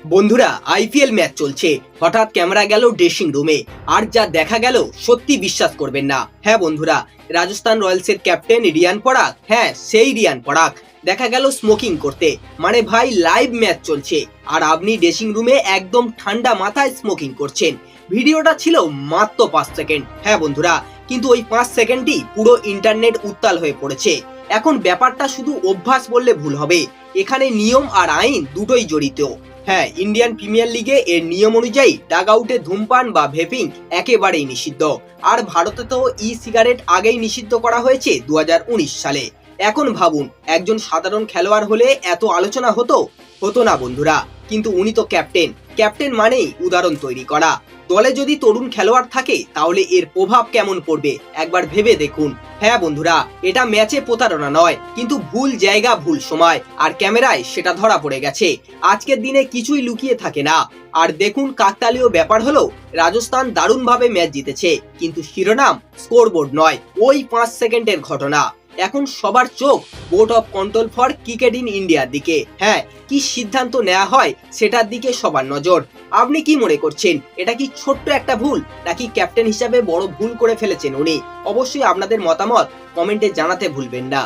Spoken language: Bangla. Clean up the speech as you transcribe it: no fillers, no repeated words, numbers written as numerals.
বন্ধুরা, আইপিএল ম্যাচ চলছে, হঠাৎ ক্যামেরা গেল ড্রেসিং রুমে, আর যা দেখা গেল সত্যি বিশ্বাস করবেন না। হ্যাঁ বন্ধুরা, রাজস্থান রয়্যালসের ক্যাপ্টেন রিয়ান পরাগ, হ্যাঁ সেই রিয়ান পরাগ দেখা গেল স্মোকিং করতে। মানে ভাই, লাইভ ম্যাচ চলছে আর আপনি ড্রেসিং রুমে একদম ঠান্ডা মাথায় স্মোকিং করছেন। ভিডিওটা ছিল মাত্র 5 সেকেন্ড। হ্যাঁ বন্ধুরা, কিন্তু ওই 5 সেকেন্ডই পুরো ইন্টারনেট উত্তাল হয়ে পড়েছে। এখন ব্যাপারটা শুধু অভ্যাস বললে ভুল হবে, এখানে নিয়ম আর আইন দুটোই জড়িত। হ্যাঁ, ইন্ডিয়ান প্রিমিয়ার লিগে এর নিয়ম অনুযায়ী ডাগ আউটে ধূমপান বা ভেপিং একেবারেই নিষিদ্ধ। আর ভারতে তো ই সিগারেট আগেই নিষিদ্ধ করা হয়েছে 2019 সালে। এখন ভাবুন, একজন সাধারণ খেলোয়াড় হলে এত আলোচনা হতো হতো না বন্ধুরা। কিন্তু উনি তো ক্যাপ্টেন, ক্যাপ্টেন মানেই উদাহরণ তৈরি করা। দলে যদি তরুণ খেলোয়াড় থাকে তাহলে এর প্রভাব কেমন পড়বে একবার ভেবে দেখুন। হ্যাঁ বন্ধুরা, এটা ম্যাচে প্রতারণা নয়, কিন্তু ভুল জায়গা ভুল সময়, আর ক্যামেরায় সেটা ধরা পড়ে গেছে। আজকের দিনে কিছুই লুকিয়ে থাকে না। আর দেখুন, কাকতালীয় ব্যাপার হলো রাজস্থান দারুণভাবে ম্যাচ জিতেছে, কিন্তু শিরোনাম স্কোরবোর্ড নয়, ওই 5 সেকেন্ডের ঘটনা। এখন সবার চোখ board of control for cricket in ইন্ডিয়ার দিকে। হ্যাঁ, কি সিদ্ধান্ত নেওয়া হয় সেটার দিকে সবার নজর। আপনি কি মনে করছেন, এটা কি ছোট্ট একটা ভুল, নাকি ক্যাপ্টেন হিসাবে বড় ভুল করে ফেলেছেন উনি? অবশ্যই আপনাদের মতামত কমেন্টে জানাতে ভুলবেন না।